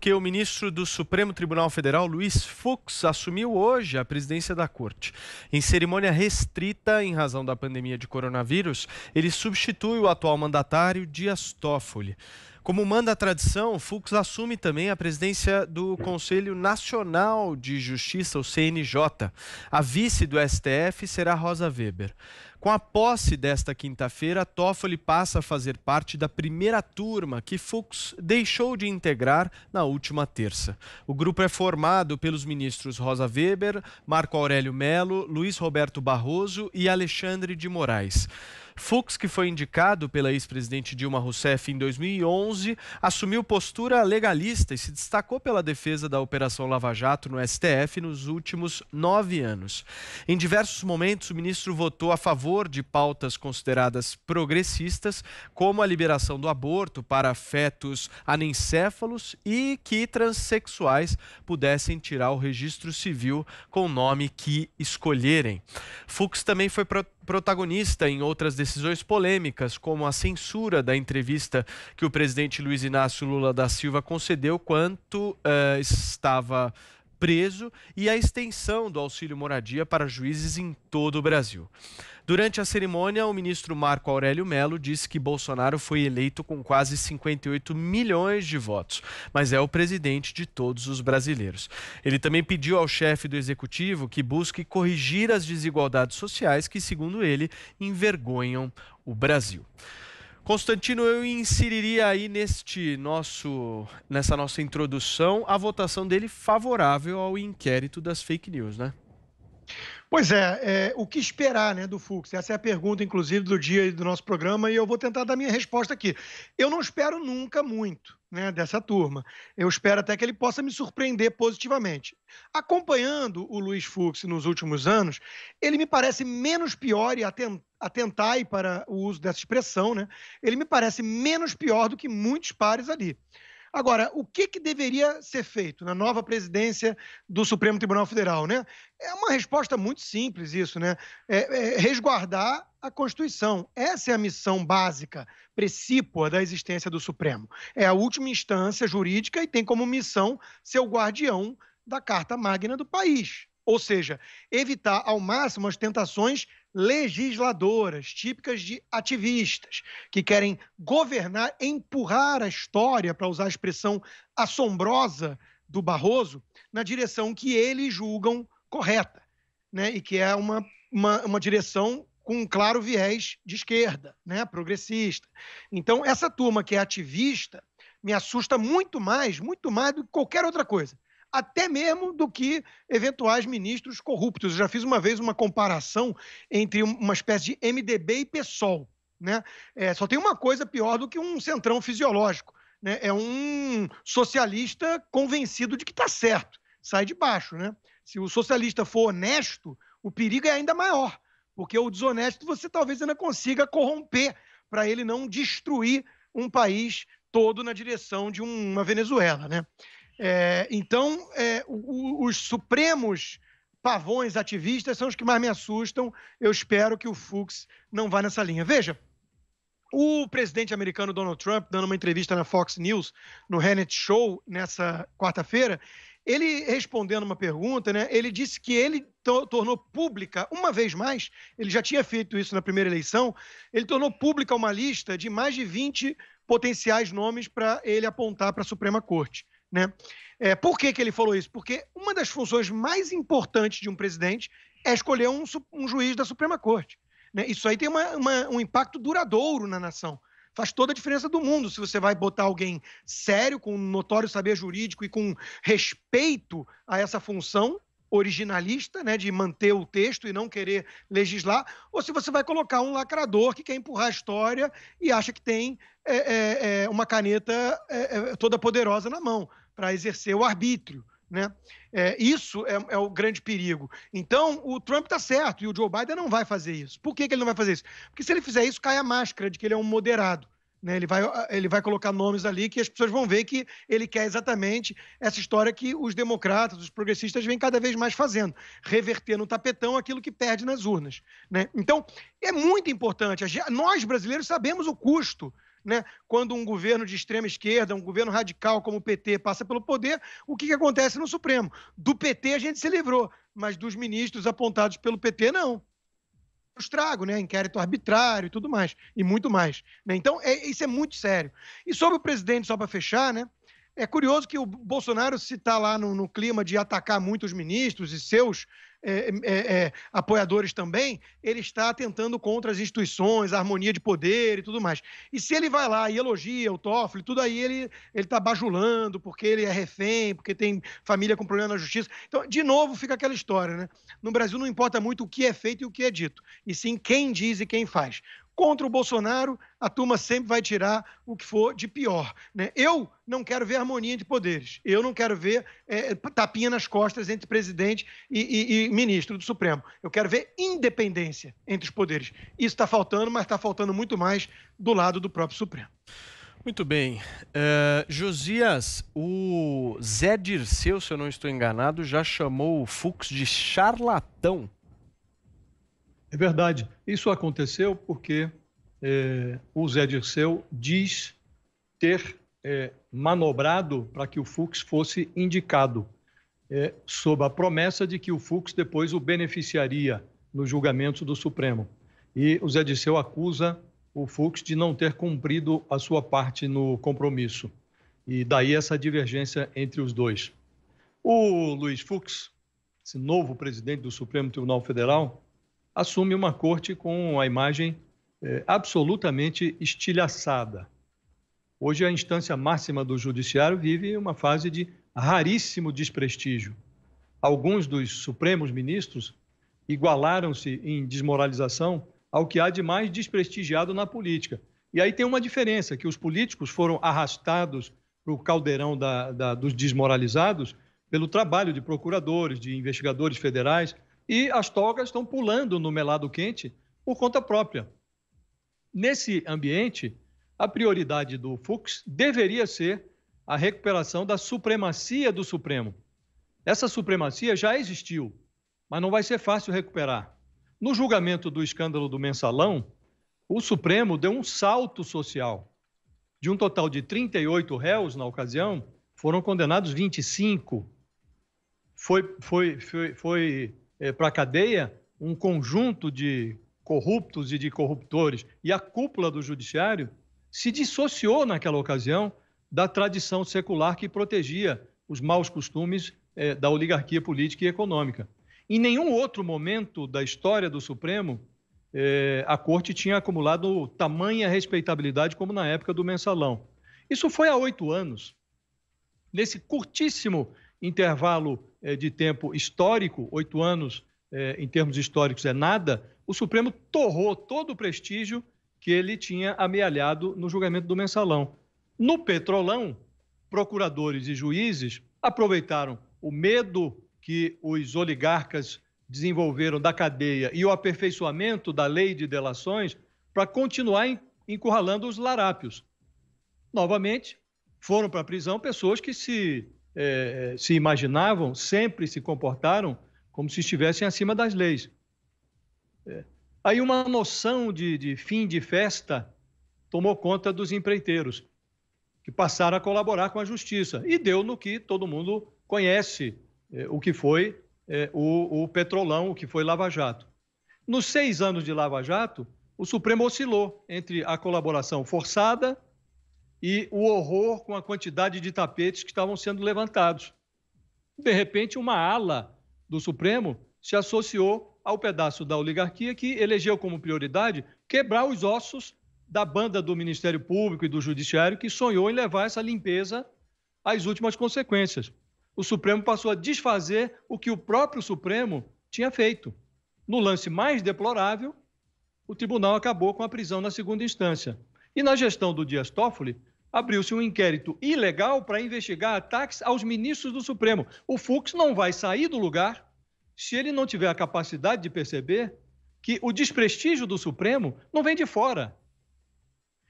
porque o ministro do Supremo Tribunal Federal, Luiz Fux, assumiu hoje a presidência da corte. Em cerimônia restrita em razão da pandemia de coronavírus, ele substitui o atual mandatário Dias Toffoli. Como manda a tradição, Fux assume também a presidência do Conselho Nacional de Justiça, o CNJ. A vice do STF será Rosa Weber. Com a posse desta quinta-feira, Toffoli passa a fazer parte da primeira turma que Fux deixou de integrar na última terça. O grupo é formado pelos ministros Rosa Weber, Marco Aurélio Mello, Luiz Roberto Barroso e Alexandre de Moraes. Fux, que foi indicado pela ex-presidente Dilma Rousseff em 2011, assumiu postura legalista e se destacou pela defesa da Operação Lava Jato no STF nos últimos 9 anos. Em diversos momentos, o ministro votou a favor de pautas consideradas progressistas, como a liberação do aborto para fetos anencéfalos e que transexuais pudessem tirar o registro civil com o nome que escolherem. Fux também foi protagonista em outras decisões polêmicas, como a censura da entrevista que o presidente Luiz Inácio Lula da Silva concedeu quando estava preso e a extensão do auxílio moradia para juízes em todo o Brasil. Durante a cerimônia, o ministro Marco Aurélio Mello disse que Bolsonaro foi eleito com quase 58 milhões de votos, mas é o presidente de todos os brasileiros. Ele também pediu ao chefe do executivo que busque corrigir as desigualdades sociais que, segundo ele, envergonham o Brasil. Constantino, eu inseriria aí nessa nossa introdução a votação dele favorável ao inquérito das fake news, né? Pois é, o que esperar, né, do Fux? Essa é a pergunta, inclusive, do dia do nosso programa, e eu vou tentar dar minha resposta aqui. Eu não espero nunca muito, né, dessa turma. Eu espero até que ele possa me surpreender positivamente. Acompanhando o Luiz Fux nos últimos anos, ele me parece menos pior, e atentai para o uso dessa expressão, né? Ele me parece menos pior do que muitos pares ali. Agora, o que deveria ser feito na nova presidência do Supremo Tribunal Federal, né? É uma resposta muito simples isso, né? Resguardar a Constituição. Essa é a missão básica, precípua da existência do Supremo. É a última instância jurídica e tem como missão ser o guardião da Carta Magna do país. Ou seja, evitar ao máximo as tentações legisladoras, típicas de ativistas, que querem governar, empurrar a história, para usar a expressão assombrosa do Barroso, na direção que eles julgam correta, né? E que é uma direção com um claro viés de esquerda, né? Progressista. Então, essa turma que é ativista me assusta muito mais do que qualquer outra coisa. Até mesmo do que eventuais ministros corruptos. Eu já fiz uma vez uma comparação entre uma espécie de MDB e PSOL, né? Só tem uma coisa pior do que um centrão fisiológico, né? É um socialista convencido de que está certo, sai de baixo, né? Se o socialista for honesto, o perigo é ainda maior, porque o desonesto você talvez ainda consiga corromper para ele não destruir um país todo na direção de uma Venezuela, né? Então, os supremos pavões ativistas são os que mais me assustam. Eu espero que o Fux não vá nessa linha. Veja, o presidente americano Donald Trump, dando uma entrevista na Fox News, no Hannity Show, nessa quarta-feira, ele respondendo uma pergunta, né, ele disse que ele tornou pública, uma vez mais, ele já tinha feito isso na primeira eleição, ele tornou pública uma lista de mais de 20 potenciais nomes para ele apontar para a Suprema Corte, né? Por que ele falou isso? Porque uma das funções mais importantes de um presidente é escolher um juiz da Suprema Corte, né? Isso aí tem um impacto duradouro na nação. Faz toda a diferença do mundo se você vai botar alguém sério, com notório saber jurídico e com respeito a essa função originalista, né, de manter o texto e não querer legislar, ou se você vai colocar um lacrador que quer empurrar a história e acha que tem uma caneta toda poderosa na mão para exercer o arbítrio, né? Isso é o grande perigo. Então, o Trump está certo e o Joe Biden não vai fazer isso. Por que ele não vai fazer isso? Porque se ele fizer isso, cai a máscara de que ele é um moderado, né? Ele vai colocar nomes ali que as pessoas vão ver que ele quer exatamente essa história que os democratas, os progressistas vêm cada vez mais fazendo, reverter no tapetão aquilo que perde nas urnas, né? Então, é muito importante. Nós, brasileiros, sabemos o custo né? Quando um governo de extrema esquerda, um governo radical como o PT passa pelo poder, o que acontece no Supremo? Do PT a gente se livrou, mas dos ministros apontados pelo PT, não. Estrago, né? Inquérito arbitrário e tudo mais, e muito mais. Né? Então, isso é muito sério. E sobre o presidente, só para fechar, né? É curioso que o Bolsonaro, se está lá no clima de atacar muito os ministros e seus apoiadores também, ele está atentando contra as instituições, a harmonia de poder e tudo mais. E se ele vai lá e elogia o Toffoli, tudo aí ele está bajulando, porque ele é refém, porque tem família com problema na justiça. Então, de novo, fica aquela história, né? No Brasil não importa muito o que é feito e o que é dito, e sim quem diz e quem faz. Contra o Bolsonaro, a turma sempre vai tirar o que for de pior. Né? Eu não quero ver harmonia de poderes. Eu não quero ver tapinha nas costas entre presidente e ministro do Supremo. Eu quero ver independência entre os poderes. Isso está faltando, mas está faltando muito mais do lado do próprio Supremo. Muito bem. Josias, o Zé Dirceu, se eu não estou enganado, já chamou o Fux de charlatão. É verdade. Isso aconteceu porque o Zé Dirceu diz ter manobrado para que o Fux fosse indicado, sob a promessa de que o Fux depois o beneficiaria no julgamento do Supremo. E o Zé Dirceu acusa o Fux de não ter cumprido a sua parte no compromisso. E daí essa divergência entre os dois. O Luiz Fux, esse novo presidente do Supremo Tribunal Federal, assume uma corte com a imagem absolutamente estilhaçada. Hoje, a instância máxima do judiciário vive uma fase de raríssimo desprestígio. Alguns dos supremos ministros igualaram-se em desmoralização ao que há de mais desprestigiado na política. E aí tem uma diferença, que os políticos foram arrastados para o caldeirão dos desmoralizados pelo trabalho de procuradores, de investigadores federais, e as togas estão pulando no melado quente por conta própria. Nesse ambiente, a prioridade do Fux deveria ser a recuperação da supremacia do Supremo. Essa supremacia já existiu, mas não vai ser fácil recuperar. No julgamento do escândalo do Mensalão, o Supremo deu um salto social. De um total de 38 réus na ocasião, foram condenados 25. Foi para a cadeia um conjunto de corruptos e de corruptores. E a cúpula do judiciário se dissociou naquela ocasião da tradição secular que protegia os maus costumes da oligarquia política e econômica. Em nenhum outro momento da história do Supremo, a Corte tinha acumulado tamanha respeitabilidade como na época do Mensalão. Isso foi há 8 anos. Nesse curtíssimo intervalo de tempo histórico, 8 anos em termos históricos é nada, o Supremo torrou todo o prestígio que ele tinha amealhado no julgamento do Mensalão. No Petrolão, procuradores e juízes aproveitaram o medo que os oligarcas desenvolveram da cadeia e o aperfeiçoamento da lei de delações para continuar encurralando os larápios. Novamente, foram para a prisão pessoas que se imaginavam, sempre se comportaram como se estivessem acima das leis. Aí uma noção de fim de festa tomou conta dos empreiteiros, que passaram a colaborar com a justiça. E deu no que todo mundo conhece, o que foi o Petrolão, o que foi Lava Jato. Nos 6 anos de Lava Jato, o Supremo oscilou entre a colaboração forçada e o horror com a quantidade de tapetes que estavam sendo levantados. De repente, uma ala do Supremo se associou ao pedaço da oligarquia que elegeu como prioridade quebrar os ossos da banda do Ministério Público e do Judiciário que sonhou em levar essa limpeza às últimas consequências. O Supremo passou a desfazer o que o próprio Supremo tinha feito. No lance mais deplorável, o tribunal acabou com a prisão na segunda instância. E na gestão do Dias Toffoli, abriu-se um inquérito ilegal para investigar ataques aos ministros do Supremo. O Fux não vai sair do lugar se ele não tiver a capacidade de perceber que o desprestígio do Supremo não vem de fora.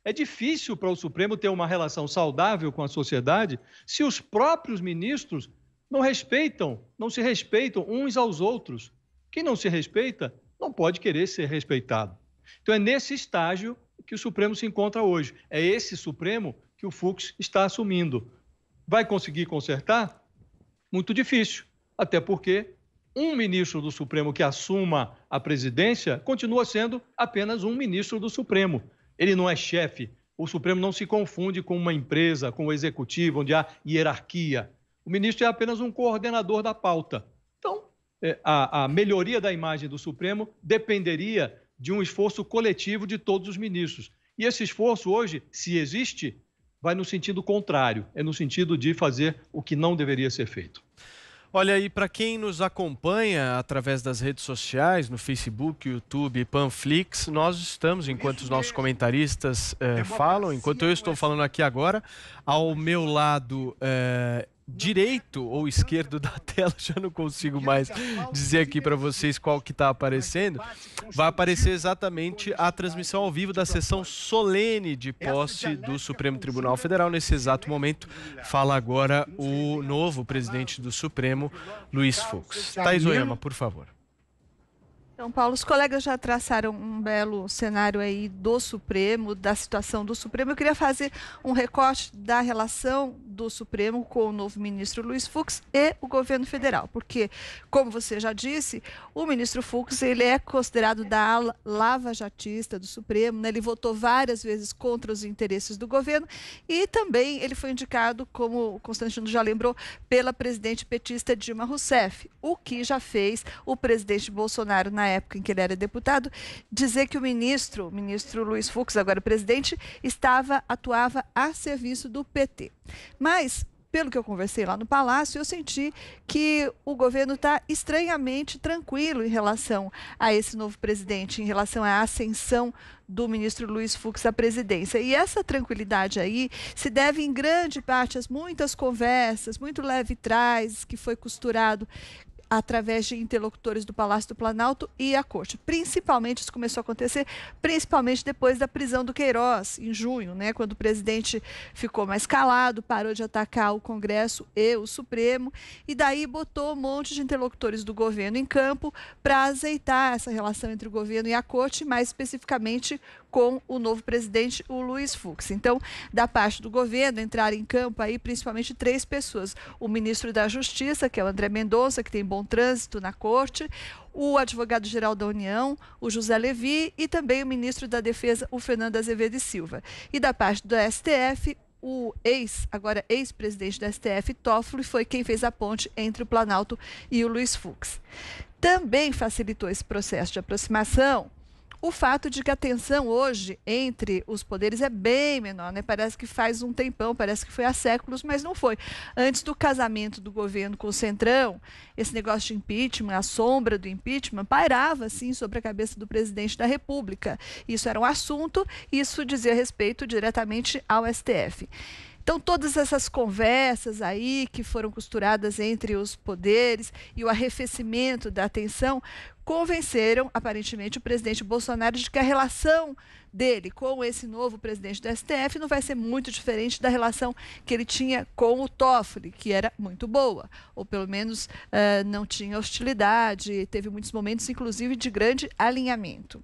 É difícil para o Supremo ter uma relação saudável com a sociedade se os próprios ministros não se respeitam uns aos outros. Quem não se respeita não pode querer ser respeitado. Então é nesse estágio que o Supremo se encontra hoje. É esse Supremo que o Fux está assumindo. Vai conseguir consertar? Muito difícil, até porque um ministro do Supremo que assuma a presidência continua sendo apenas um ministro do Supremo. Ele não é chefe. O Supremo não se confunde com uma empresa, com o executivo, onde há hierarquia. O ministro é apenas um coordenador da pauta. Então, a melhoria da imagem do Supremo dependeria de um esforço coletivo de todos os ministros. E esse esforço hoje, se existe, vai no sentido contrário, é no sentido de fazer o que não deveria ser feito. Olha aí, para quem nos acompanha através das redes sociais, no Facebook, YouTube e Panflix, nós estamos, enquanto os nossos comentaristas falam, enquanto eu estou falando aqui agora, ao meu lado direito ou esquerdo da tela, já não consigo mais dizer aqui para vocês qual que está aparecendo, vai aparecer exatamente a transmissão ao vivo da sessão solene de posse do Supremo Tribunal Federal. Nesse exato momento, fala agora o novo presidente do Supremo, Luiz Fux. Thaís Oyama, por favor. Então, Paulo, os colegas já traçaram um belo cenário aí do Supremo, da situação do Supremo. Eu queria fazer um recorte da relação do Supremo com o novo ministro Luiz Fux e o governo federal, porque, como você já disse, o ministro Fux, ele é considerado da ala lava-jatista do Supremo, né? Ele votou várias vezes contra os interesses do governo e também ele foi indicado, como o Constantino já lembrou, pela presidente petista Dilma Rousseff, o que já fez o presidente Bolsonaro, na época em que ele era deputado, dizer que o ministro Luiz Fux, agora presidente, atuava a serviço do PT. Mas, pelo que eu conversei lá no Palácio, eu senti que o governo está estranhamente tranquilo em relação a esse novo presidente, em relação à ascensão do ministro Luiz Fux à presidência. E essa tranquilidade aí se deve em grande parte às muitas conversas, muito leve trás, que foi costurado através de interlocutores do Palácio do Planalto e a Corte. Principalmente, isso começou a acontecer, principalmente depois da prisão do Queiroz, em junho, né, quando o presidente ficou mais calado, parou de atacar o Congresso e o Supremo, e daí botou um monte de interlocutores do governo em campo para azeitar essa relação entre o governo e a Corte, mais especificamente com o novo presidente, o Luiz Fux. Então, da parte do governo, entraram em campo aí principalmente 3 pessoas. O ministro da Justiça, que é o André Mendonça, que tem bom trânsito na Corte, o advogado-geral da União, o José Levi, e também o ministro da Defesa, o Fernando Azevedo e Silva. E da parte do STF, o agora ex-presidente do STF, Toffoli, foi quem fez a ponte entre o Planalto e o Luiz Fux. Também facilitou esse processo de aproximação o fato de que a tensão hoje entre os poderes é bem menor, né? Parece que faz um tempão, parece que foi há séculos, mas não foi. Antes do casamento do governo com o Centrão, esse negócio de impeachment, a sombra do impeachment, pairava, assim, sobre a cabeça do presidente da República. Isso era um assunto, isso dizia respeito diretamente ao STF. Então, todas essas conversas aí que foram costuradas entre os poderes e o arrefecimento da tensão convenceram, aparentemente, o presidente Bolsonaro de que a relação dele com esse novo presidente do STF não vai ser muito diferente da relação que ele tinha com o Toffoli, que era muito boa, ou pelo menos não tinha hostilidade, teve muitos momentos, inclusive, de grande alinhamento.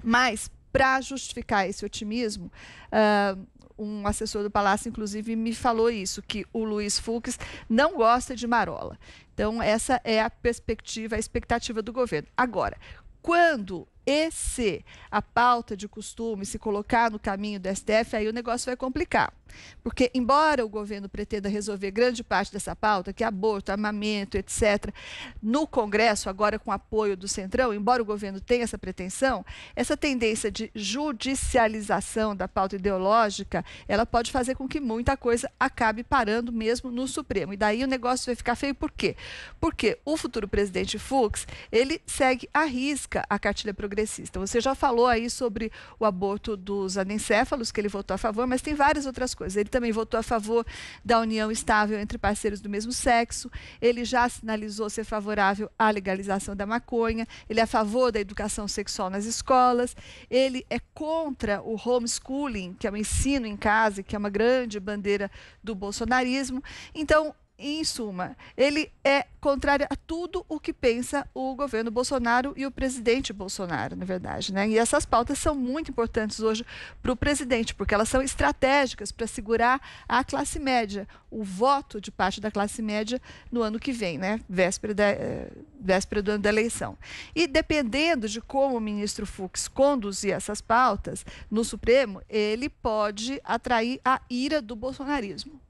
Mas, para justificar esse otimismo, um assessor do Palácio, inclusive, me falou isso, que o Luiz Fux não gosta de marola. Então, essa é a perspectiva, a expectativa do governo. Agora, quando a pauta de costume se colocar no caminho do STF, aí o negócio vai complicar. Porque, embora o governo pretenda resolver grande parte dessa pauta, que é aborto, armamento, etc., no Congresso, agora com apoio do Centrão, embora o governo tenha essa pretensão, essa tendência de judicialização da pauta ideológica, ela pode fazer com que muita coisa acabe parando mesmo no Supremo. E daí o negócio vai ficar feio. Por quê? Porque o futuro presidente Fux, ele segue à risca a cartilha progressista. Você já falou aí sobre o aborto dos anencéfalos, que ele votou a favor, mas tem várias outras coisas. Ele também votou a favor da união estável entre parceiros do mesmo sexo, ele já sinalizou ser favorável à legalização da maconha, ele é a favor da educação sexual nas escolas, ele é contra o homeschooling, que é o ensino em casa, que é uma grande bandeira do bolsonarismo. Então, em suma, ele é contrário a tudo o que pensa o governo Bolsonaro e o presidente Bolsonaro, na verdade, né? E essas pautas são muito importantes hoje para o presidente, porque elas são estratégicas para segurar a classe média, o voto de parte da classe média no ano que vem, né? Véspera do ano da eleição. E dependendo de como o ministro Fux conduzir essas pautas no Supremo, ele pode atrair a ira do bolsonarismo.